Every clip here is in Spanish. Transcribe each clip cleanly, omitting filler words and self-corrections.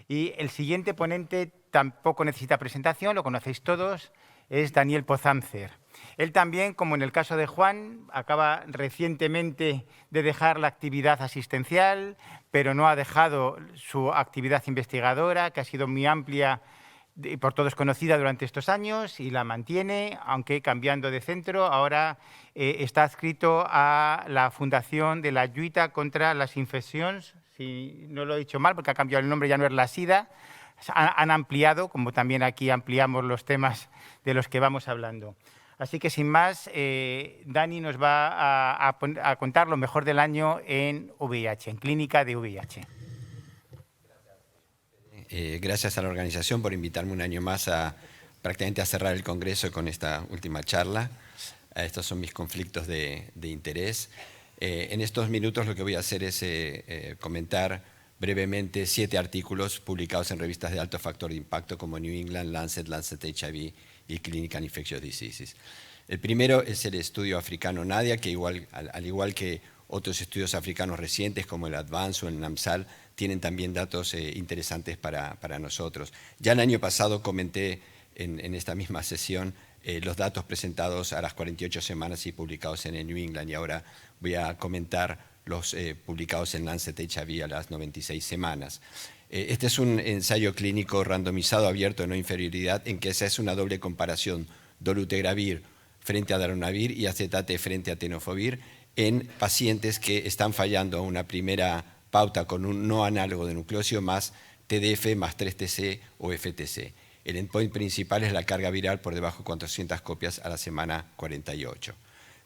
Y el siguiente ponente tampoco necesita presentación, lo conocéis todos, es Daniel Pozancer. Él también, como en el caso de Juan, acaba recientemente de dejar la actividad asistencial, pero no ha dejado su actividad investigadora, que ha sido muy amplia y por todos conocida durante estos años, y la mantiene, aunque cambiando de centro. Ahora está adscrito a la Fundación de la Lluita contra las Infeccions, si no lo he dicho mal, porque ha cambiado el nombre, ya no es la SIDA. Han ampliado, como también aquí ampliamos los temas de los que vamos hablando. Así que, sin más, Dani nos va a contar lo mejor del año en VIH, en clínica de VIH. Gracias a la organización por invitarme un año más prácticamente a cerrar el Congreso con esta última charla. Estos son mis conflictos de interés. En estos minutos lo que voy a hacer es comentar brevemente 7 artículos publicados en revistas de alto factor de impacto como New England, Lancet, Lancet HIV y Clinical Infectious Diseases. El primero es el estudio africano NADIA, que al igual que otros estudios africanos recientes como el ADVANCE o el NAMSAL, tienen también datos interesantes para nosotros. Ya el año pasado comenté en esta misma sesión los datos presentados a las 48 semanas y publicados en el New England, y ahora voy a comentar los publicados en Lancet HIV a las 96 semanas. Este es un ensayo clínico randomizado abierto de no inferioridad en que se hace una doble comparación dolutegravir frente a darunavir y acetate frente a tenofovir en pacientes que están fallando a una primera pauta con un no análogo de nucleócido más TDF más 3TC o FTC. El endpoint principal es la carga viral por debajo de 400 copias a la semana 48.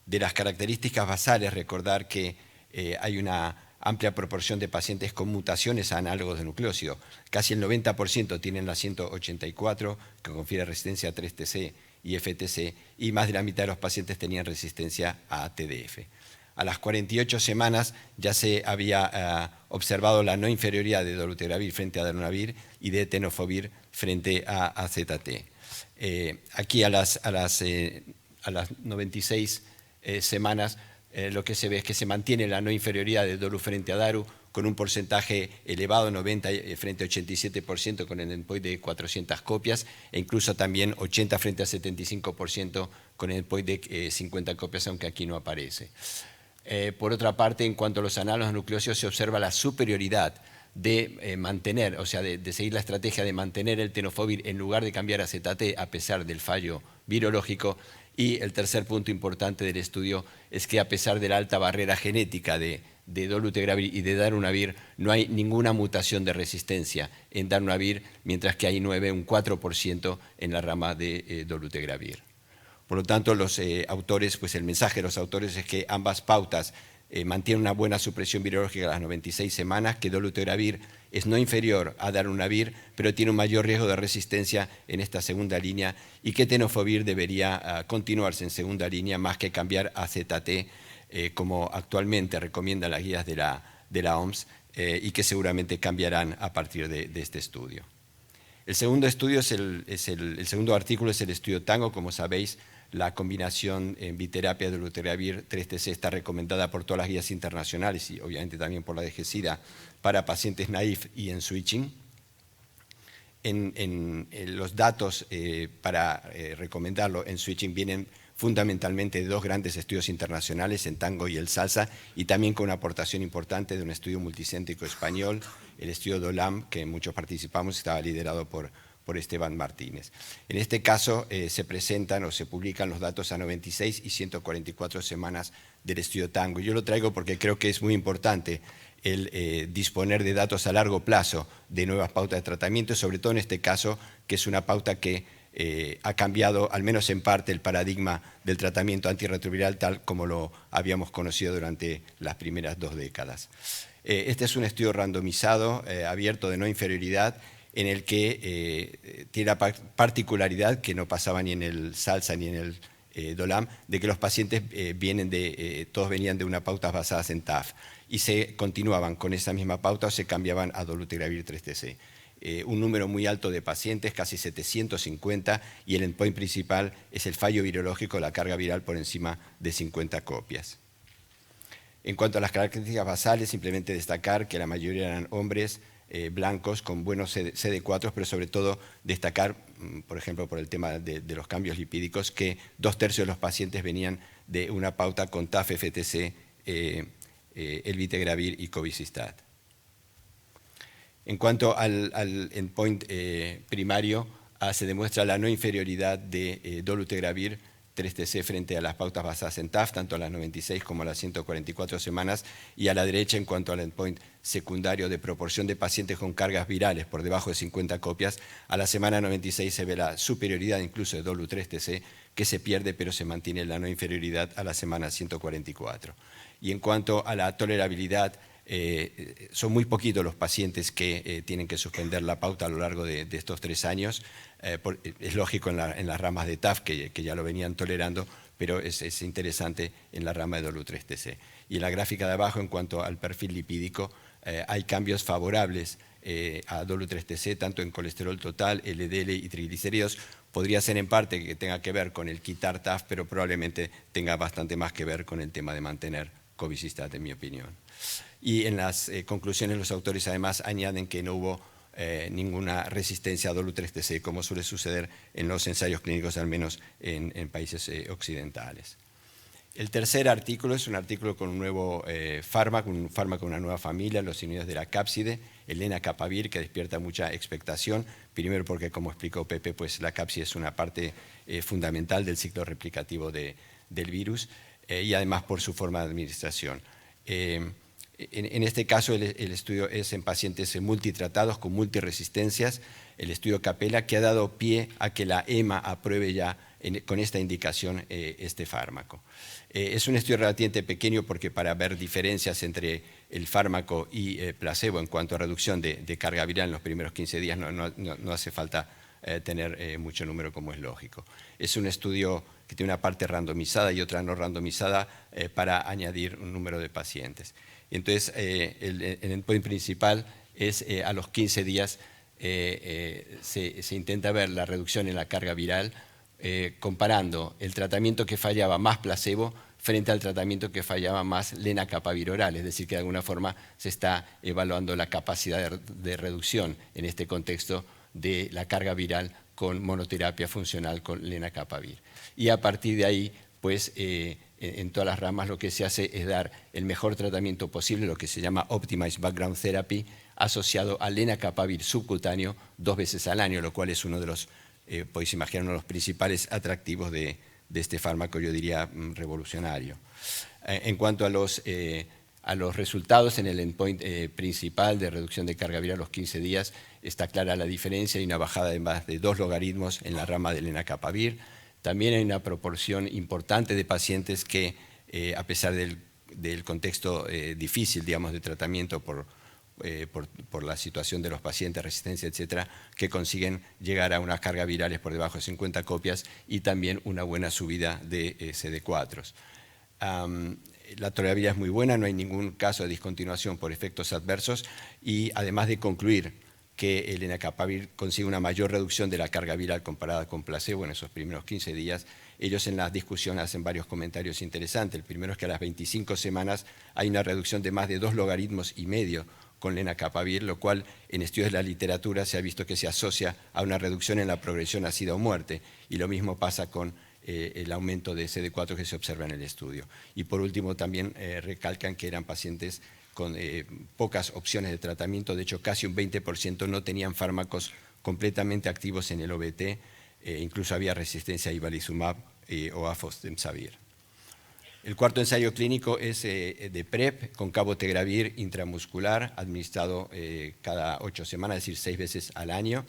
De las características basales, recordar que hay una amplia proporción de pacientes con mutaciones a análogos de nucleócido. Casi el 90% tienen la 184, que confiere resistencia a 3TC y FTC, y más de la mitad de los pacientes tenían resistencia a TDF. A las 48 semanas ya se había observado la no inferioridad de dolutegravir frente a darunavir y de tenofovir frente a AZT. Aquí a las 96 semanas lo que se ve es que se mantiene la no inferioridad de dolu frente a daru con un porcentaje elevado, 90 frente a 87% con el endpoint de 400 copias, e incluso también 80 frente a 75% con el endpoint de 50 copias, aunque aquí no aparece. Por otra parte, en cuanto a los análogos nucleócidos, se observa la superioridad de mantener, o sea, de seguir la estrategia de mantener el tenofovir en lugar de cambiar a ZT a pesar del fallo virológico. Y el tercer punto importante del estudio es que a pesar de la alta barrera genética de dolutegravir y de darunavir, no hay ninguna mutación de resistencia en darunavir, mientras que hay un 4% en la rama de dolutegravir. Por lo tanto, los autores, pues el mensaje de los autores es que ambas pautas mantienen una buena supresión virológica a las 96 semanas, que dolutegravir es no inferior a darunavir, pero tiene un mayor riesgo de resistencia en esta segunda línea, y que tenofovir debería continuarse en segunda línea más que cambiar a ZT, como actualmente recomiendan las guías de la OMS, y que seguramente cambiarán a partir de este estudio. El segundo estudio el segundo artículo es el estudio TANGO. Como sabéis, la combinación en biterapia de dolutegravir 3TC está recomendada por todas las guías internacionales y obviamente también por la de GESIDA para pacientes naïf y en switching. En los datos para recomendarlo en switching vienen fundamentalmente de 2 grandes estudios internacionales, en TANGO y el SALSA, y también con una aportación importante de un estudio multicéntrico español, el estudio DOLAM, que muchos participamos, estaba liderado por Esteban Martínez. En este caso se presentan o se publican los datos a 96 y 144 semanas del estudio TANGO. Yo lo traigo porque creo que es muy importante el disponer de datos a largo plazo de nuevas pautas de tratamiento, sobre todo en este caso, que es una pauta que ha cambiado, al menos en parte, el paradigma del tratamiento antirretroviral tal como lo habíamos conocido durante las primeras 2 décadas. Este es un estudio randomizado, abierto de no inferioridad, en el que tiene la particularidad que no pasaba ni en el SALSA ni en el DOLAM, de que los pacientes todos venían de una pauta basadas en TAF, y se continuaban con esa misma pauta o se cambiaban a dolutegravir 3TC. Un número muy alto de pacientes, casi 750, y el endpoint principal es el fallo virológico, la carga viral por encima de 50 copias. En cuanto a las características basales, simplemente destacar que la mayoría eran hombres blancos con buenos CD4, pero sobre todo destacar, por ejemplo, por el tema de los cambios lipídicos, que 2/3 de los pacientes venían de una pauta con TAF, FTC, elvitegravir y cobicistat. En cuanto al endpoint primario, se demuestra la no inferioridad de dolutegravir 3TC frente a las pautas basadas en TAF, tanto a las 96 como a las 144 semanas, y a la derecha, en cuanto al endpoint secundario de proporción de pacientes con cargas virales por debajo de 50 copias, a la semana 96 se ve la superioridad incluso de dolu 3TC, que se pierde pero se mantiene la no inferioridad a la semana 144. Y en cuanto a la tolerabilidad, son muy poquitos los pacientes que tienen que suspender la pauta a lo largo de estos 3 años. Es lógico en las ramas de TAF que ya lo venían tolerando, pero es interesante en la rama de dolu 3TC. Y en la gráfica de abajo, en cuanto al perfil lipídico, hay cambios favorables a dolu 3TC, tanto en colesterol total, LDL y triglicéridos. Podría ser en parte que tenga que ver con el quitar TAF, pero probablemente tenga bastante más que ver con el tema de mantener cobicistat, en mi opinión. Y en las conclusiones los autores además añaden que no hubo ninguna resistencia a dolu 3TC, como suele suceder en los ensayos clínicos, al menos en países occidentales. El tercer artículo es un artículo con un nuevo fármaco, una nueva familia, los inhibidores de la cápside, el lenacapavir, que despierta mucha expectación, primero porque, como explicó Pepe, pues la cápside es una parte fundamental del ciclo replicativo del virus, y además por su forma de administración. En este caso el estudio es en pacientes multitratados con multiresistencias, el estudio Capella, que ha dado pie a que la EMA apruebe ya con esta indicación este fármaco. Es un estudio relativamente pequeño porque para ver diferencias entre el fármaco y placebo en cuanto a reducción de carga viral en los primeros 15 días no hace falta tener mucho número, como es lógico. Es un estudio que tiene una parte randomizada y otra no randomizada para añadir un número de pacientes. Entonces, el endpoint principal es a los 15 días se intenta ver la reducción en la carga viral comparando el tratamiento que fallaba más placebo frente al tratamiento que fallaba más lenacapavir oral, es decir, que de alguna forma se está evaluando la capacidad de reducción en este contexto de la carga viral con monoterapia funcional con lenacapavir. Y a partir de ahí, pues en todas las ramas lo que se hace es dar el mejor tratamiento posible, lo que se llama Optimized Background Therapy, asociado al lenacapavir subcutáneo 2 veces al año, lo cual es uno de los, podéis imaginar, uno de los principales atractivos de este fármaco, yo diría revolucionario. En cuanto a los resultados en el endpoint principal de reducción de carga viral a los 15 días, está clara la diferencia, hay una bajada de más de 2 logaritmos en la rama del lenacapavir. También hay una proporción importante de pacientes que, a pesar del contexto difícil, digamos, de tratamiento por la situación de los pacientes, resistencia, etcétera, que consiguen llegar a unas cargas virales por debajo de 50 copias y también una buena subida de CD4. La tolerabilidad es muy buena, no hay ningún caso de discontinuación por efectos adversos y además de concluir que el lenacapavir consigue una mayor reducción de la carga viral comparada con placebo en esos primeros 15 días, ellos en las discusiones hacen varios comentarios interesantes. El primero es que a las 25 semanas hay una reducción de más de 2,5 logaritmos con lenacapavir, lo cual en estudios de la literatura se ha visto que se asocia a una reducción en la progresión a SIDA o muerte, y lo mismo pasa con el aumento de CD4 que se observa en el estudio. Y por último también recalcan que eran pacientes con pocas opciones de tratamiento, de hecho casi un 20% no tenían fármacos completamente activos en el OBT, incluso había resistencia a ibalizumab o a fostemsavir. El cuarto ensayo clínico es de PrEP con cabotegravir intramuscular, administrado cada 8 semanas, es decir, 6 veces al año.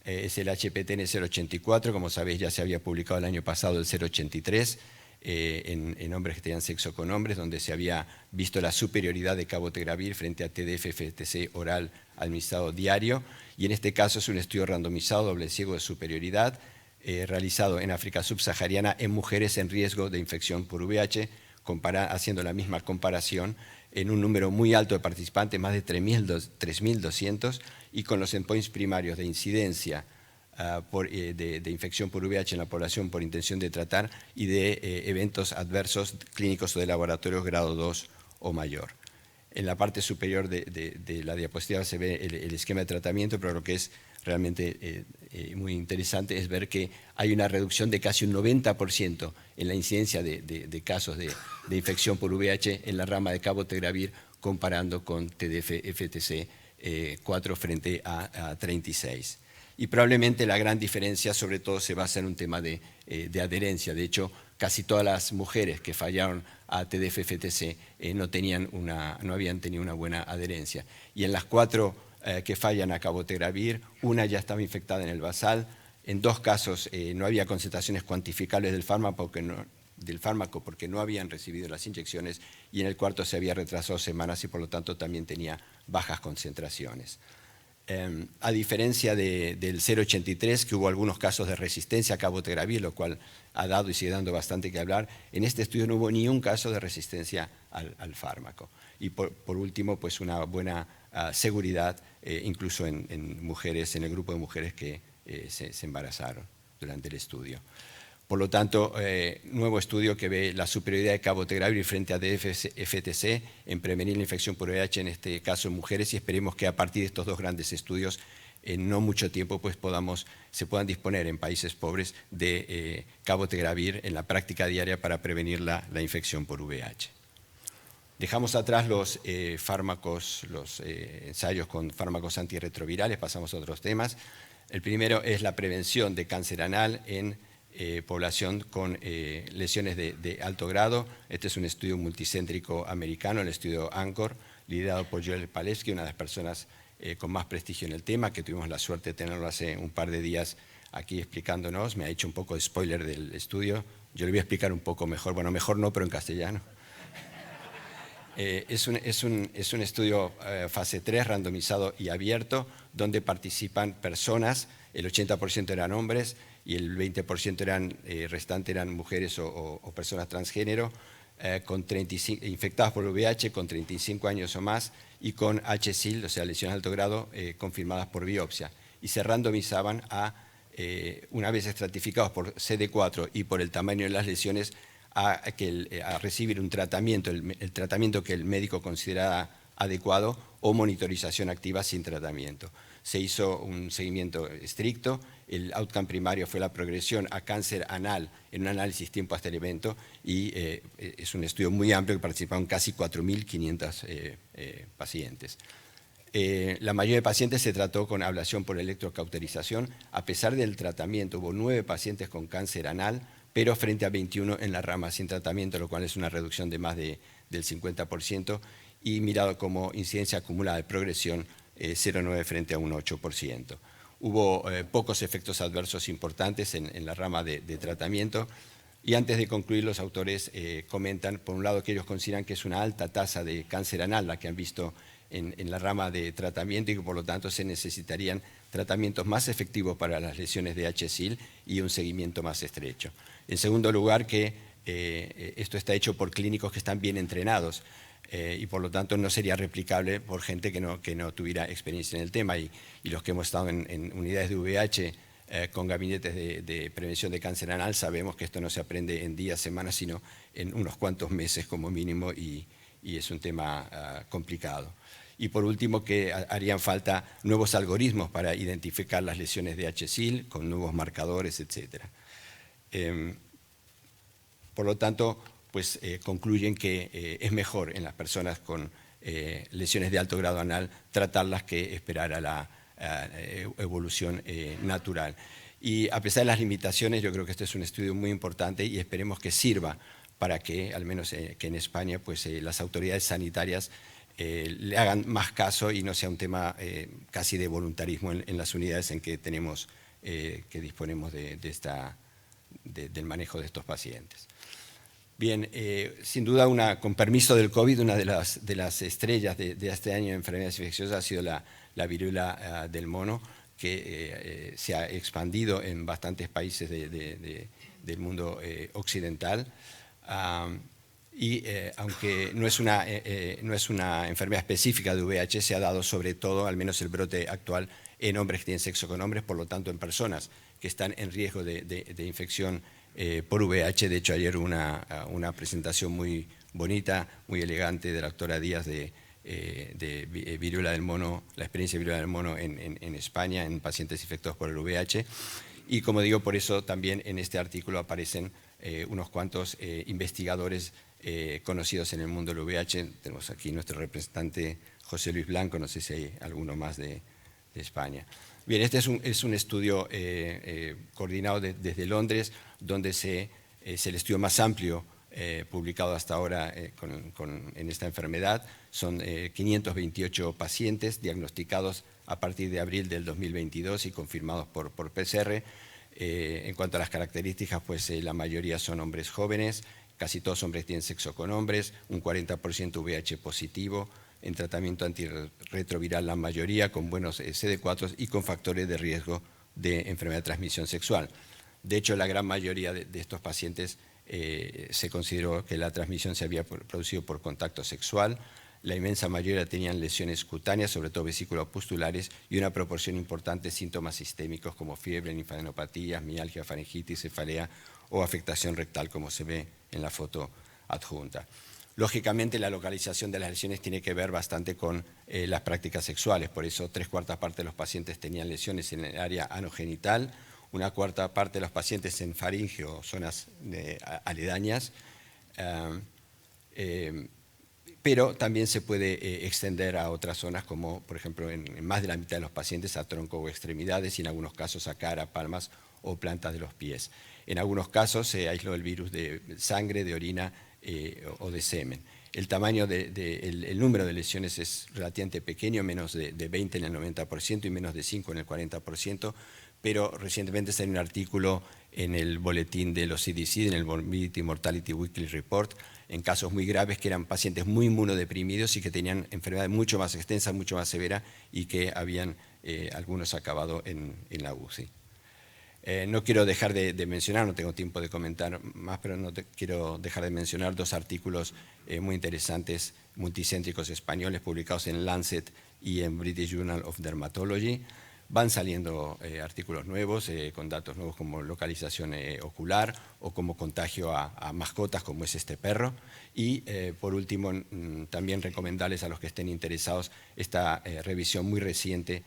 Es el HPTN 084, como sabéis ya se había publicado el año pasado el 083, en hombres que tenían sexo con hombres, donde se había visto la superioridad de cabotegravir frente a TDF-FTC oral administrado diario, y en este caso es un estudio randomizado, doble ciego de superioridad, realizado en África subsahariana en mujeres en riesgo de infección por VIH, haciendo la misma comparación en un número muy alto de participantes, más de 3.200, y con los endpoints primarios de incidencia de infección por VIH en la población por intención de tratar y de eventos adversos clínicos o de laboratorios grado 2 o mayor. En la parte superior de la diapositiva se ve el esquema de tratamiento, pero lo que es realmente muy interesante es ver que hay una reducción de casi un 90% en la incidencia de casos de infección por VIH en la rama de cabotegravir comparando con TDF-FTC 4 frente a 36. Y probablemente la gran diferencia sobre todo se basa en un tema de adherencia. De hecho, casi todas las mujeres que fallaron a TDF-FTC no habían tenido una buena adherencia. Y en las 4 que fallan a cabotegravir, una ya estaba infectada en el basal. En 2 casos no había concentraciones cuantificables del fármaco porque no habían recibido las inyecciones, y en el 4 se había retrasado semanas y por lo tanto también tenía bajas concentraciones. A diferencia del 083, que hubo algunos casos de resistencia a cabotegravir, lo cual ha dado y sigue dando bastante que hablar, en este estudio no hubo ni un caso de resistencia al fármaco. Y por último, pues una buena seguridad, incluso en mujeres, en el grupo de mujeres que se embarazaron durante el estudio. Por lo tanto, nuevo estudio que ve la superioridad de cabotegravir frente a TDF-FTC en prevenir la infección por VIH, en este caso en mujeres, y esperemos que a partir de estos 2 grandes estudios, en no mucho tiempo, pues se puedan disponer en países pobres de cabotegravir en la práctica diaria para prevenir la infección por VIH. Dejamos atrás los fármacos, los ensayos con fármacos antirretrovirales, pasamos a otros temas. El primero es la prevención de cáncer anal en población con lesiones de alto grado. Este es un estudio multicéntrico americano, el estudio ANCHOR, liderado por Joel Palevsky, una de las personas con más prestigio en el tema, que tuvimos la suerte de tenerlo hace un par de días aquí explicándonos. Me ha hecho un poco de spoiler del estudio. Yo le voy a explicar un poco mejor, bueno, mejor no, pero en castellano. Es un estudio fase 3, randomizado y abierto, donde participan personas, el 80% eran hombres y el 20% restante eran mujeres o personas transgénero, infectadas por VIH con 35 años o más y con HSIL, o sea, lesiones de alto grado, confirmadas por biopsia. Y se randomizaban una vez estratificados por CD4 y por el tamaño de las lesiones, a recibir un tratamiento, el tratamiento que el médico consideraba adecuado, o monitorización activa sin tratamiento. Se hizo un seguimiento estricto. El outcome primario fue la progresión a cáncer anal en un análisis tiempo hasta el evento, y es un estudio muy amplio que participaron casi 4.500 pacientes. La mayoría de pacientes se trató con ablación por electrocauterización. A pesar del tratamiento, hubo 9 pacientes con cáncer anal, pero frente a 21 en la rama sin tratamiento, lo cual es una reducción de más del 50%, y mirado como incidencia acumulada de progresión, 0,9 frente a un 8%. Hubo pocos efectos adversos importantes en la rama de tratamiento, y antes de concluir, los autores comentan, por un lado, que ellos consideran que es una alta tasa de cáncer anal la que han visto en la rama de tratamiento, y que por lo tanto se necesitarían tratamientos más efectivos para las lesiones de HSIL y un seguimiento más estrecho. En segundo lugar, que esto está hecho por clínicos que están bien entrenados, y por lo tanto no sería replicable por gente que no tuviera experiencia en el tema, y los que hemos estado en unidades de VIH con gabinetes de prevención de cáncer anal sabemos que esto no se aprende en días, semanas, sino en unos cuantos meses como mínimo, y es un tema complicado. Y por último, que harían falta nuevos algoritmos para identificar las lesiones de HSIL con nuevos marcadores, etc. Por lo tanto, pues concluyen que es mejor en las personas con lesiones de alto grado anal tratarlas que esperar a la evolución natural. Y a pesar de las limitaciones, yo creo que este es un estudio muy importante, y esperemos que sirva para que, al menos que en España, pues las autoridades sanitarias le hagan más caso y no sea un tema casi de voluntarismo en las unidades en que disponemos del manejo de estos pacientes. Bien, sin duda, con permiso del COVID, una de las estrellas de este año de enfermedades infecciosas ha sido la viruela del mono, que se ha expandido en bastantes países del mundo occidental. Y aunque no es una enfermedad específica de VIH, se ha dado sobre todo, al menos el brote actual, en hombres que tienen sexo con hombres, por lo tanto en personas que están en riesgo de infección por VIH. De hecho, ayer hubo una presentación muy bonita, muy elegante de la doctora Díaz viruela del mono, la experiencia de viruela del mono en España, en pacientes infectados por el VIH. Y como digo, por eso también en este artículo aparecen unos cuantos investigadores conocidos en el mundo del VIH. Tenemos aquí nuestro representante José Luis Blanco, no sé si hay alguno más de España. Bien, este es un estudio coordinado desde Londres, donde es el estudio más amplio publicado hasta ahora en esta enfermedad. Son 528 pacientes diagnosticados a partir de abril del 2022 y confirmados por PCR. En cuanto a las características, pues la mayoría son hombres jóvenes, casi todos hombres tienen sexo con hombres, un 40% VIH positivo, en tratamiento antirretroviral la mayoría, con buenos CD4 y con factores de riesgo de enfermedad de transmisión sexual. De hecho, la gran mayoría de estos pacientes se consideró que la transmisión se había producido por contacto sexual. La inmensa mayoría tenían lesiones cutáneas, sobre todo vesículo-pustulares, y una proporción importante de síntomas sistémicos como fiebre, linfadenopatías, mialgia, faringitis, cefalea o afectación rectal, como se ve en la foto adjunta. Lógicamente, la localización de las lesiones tiene que ver bastante con las prácticas sexuales. Por eso, 3/4 parte de los pacientes tenían lesiones en el área anogenital, 1/4 parte de los pacientes en faringe o zonas aledañas, pero también se puede extender a otras zonas como, por ejemplo, en más de la mitad de los pacientes a tronco o extremidades y en algunos casos a cara, palmas o plantas de los pies. En algunos casos se aisló el virus de sangre, de orina o de semen. El tamaño el número de lesiones es relativamente pequeño, menos de 20 en el 90% y menos de 5 en el 40%, pero recientemente salió un artículo en el boletín de los CDC, en el Morbidity Mortality Weekly Report, en casos muy graves que eran pacientes muy inmunodeprimidos y que tenían enfermedad mucho más extensa, mucho más severa y que habían algunos acabado en la UCI. No quiero dejar de mencionar, no tengo tiempo de comentar más, pero quiero dejar de mencionar 2 artículos muy interesantes, multicéntricos españoles, publicados en Lancet y en British Journal of Dermatology. Van saliendo artículos nuevos, con datos nuevos como localización ocular o como contagio a mascotas, como es este perro. Y por último, también recomendarles a los que estén interesados esta revisión muy reciente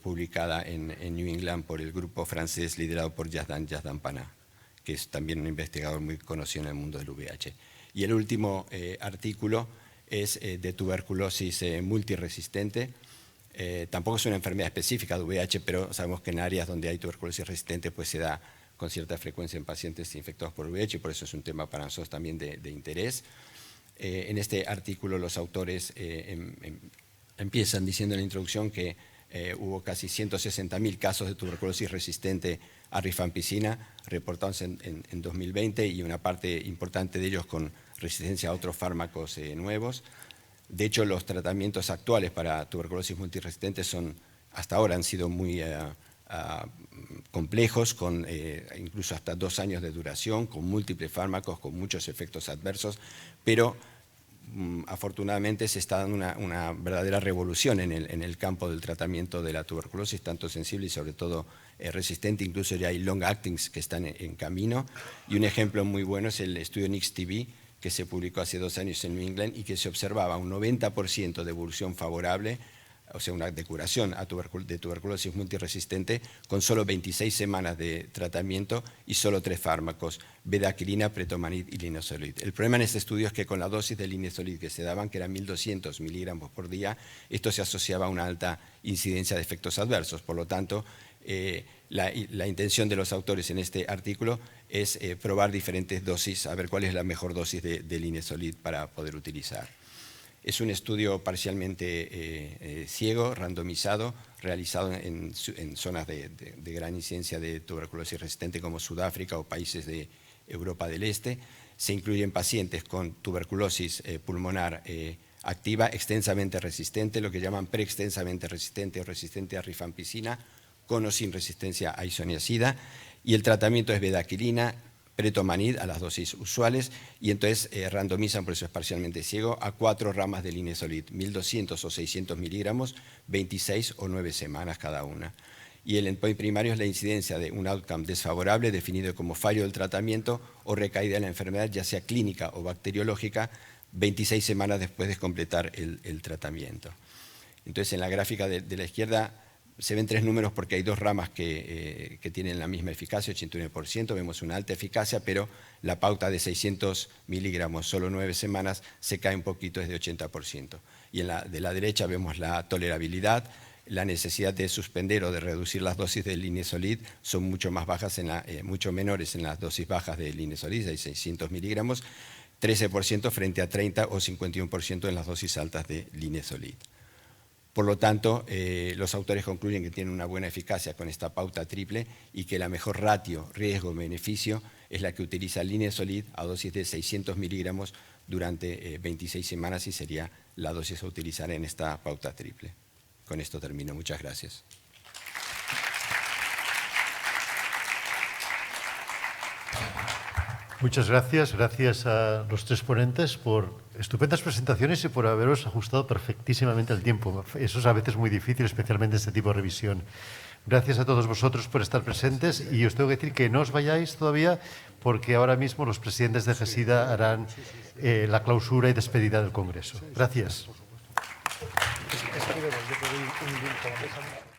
publicada en New England por el grupo francés liderado por Yazdan Pana, que es también un investigador muy conocido en el mundo del VIH. Y el último artículo es de tuberculosis multiresistente. Tampoco es una enfermedad específica de VIH, pero sabemos que en áreas donde hay tuberculosis resistente pues se da con cierta frecuencia en pacientes infectados por VIH, y por eso es un tema para nosotros también de interés. En este artículo los autores empiezan diciendo en la introducción que hubo casi 160.000 casos de tuberculosis resistente a rifampicina reportados en 2020 y una parte importante de ellos con resistencia a otros fármacos nuevos. De hecho, los tratamientos actuales para tuberculosis multiresistente hasta ahora han sido muy complejos, con incluso hasta 2 años de duración, con múltiples fármacos, con muchos efectos adversos, pero afortunadamente se está dando una verdadera revolución en el campo del tratamiento de la tuberculosis, tanto sensible y sobre todo resistente. Incluso ya hay long actings que están en camino, y un ejemplo muy bueno es el estudio NICS-TB, que se publicó hace 2 años en New England y que se observaba un 90% de evolución favorable, o sea, una de curación de tuberculosis multiresistente con solo 26 semanas de tratamiento y solo 3 fármacos, bedaquilina, pretomanid y linezolid. El problema en este estudio es que con la dosis de linezolid que se daban, que eran 1.200 miligramos por día, esto se asociaba a una alta incidencia de efectos adversos. Por lo tanto, la intención de los autores en este artículo es probar diferentes dosis, a ver cuál es la mejor dosis de linezolid para poder utilizar. Es un estudio parcialmente ciego, randomizado, realizado en zonas de gran incidencia de tuberculosis resistente como Sudáfrica o países de Europa del Este. Se incluyen pacientes con tuberculosis pulmonar activa, extensamente resistente, lo que llaman preextensamente resistente o resistente a rifampicina, con o sin resistencia a isoniazida, y el tratamiento es bedaquilina, pretomanid a las dosis usuales, y entonces randomizan, por eso es parcialmente ciego, a 4 ramas de linezolid, 1.200 o 600 miligramos, 26 o 9 semanas cada una. Y el endpoint primario es la incidencia de un outcome desfavorable definido como fallo del tratamiento o recaída en la enfermedad, ya sea clínica o bacteriológica, 26 semanas después de completar el tratamiento. Entonces, en la gráfica de la izquierda se ven 3 números porque hay 2 ramas que tienen la misma eficacia, 89%, vemos una alta eficacia, pero la pauta de 600 miligramos, solo 9 semanas, se cae un poquito, es de 80%. Y de la derecha vemos la tolerabilidad, la necesidad de suspender o de reducir las dosis del Linezolid son mucho más bajas, mucho menores en las dosis bajas del Linezolid, de 600 miligramos, 13% frente a 30 o 51% en las dosis altas de Linezolid. Por lo tanto, los autores concluyen que tienen una buena eficacia con esta pauta triple y que la mejor ratio riesgo-beneficio es la que utiliza Linezolid a dosis de 600 miligramos durante 26 semanas y sería la dosis a utilizar en esta pauta triple. Con esto termino. Muchas gracias. Muchas gracias. Gracias a los 3 ponentes por estupendas presentaciones y por haberos ajustado perfectísimamente al tiempo. Eso es a veces muy difícil, especialmente en este tipo de revisión. Gracias a todos vosotros por estar presentes y os tengo que decir que no os vayáis todavía porque ahora mismo los presidentes de GESIDA harán la clausura y despedida del Congreso. Gracias.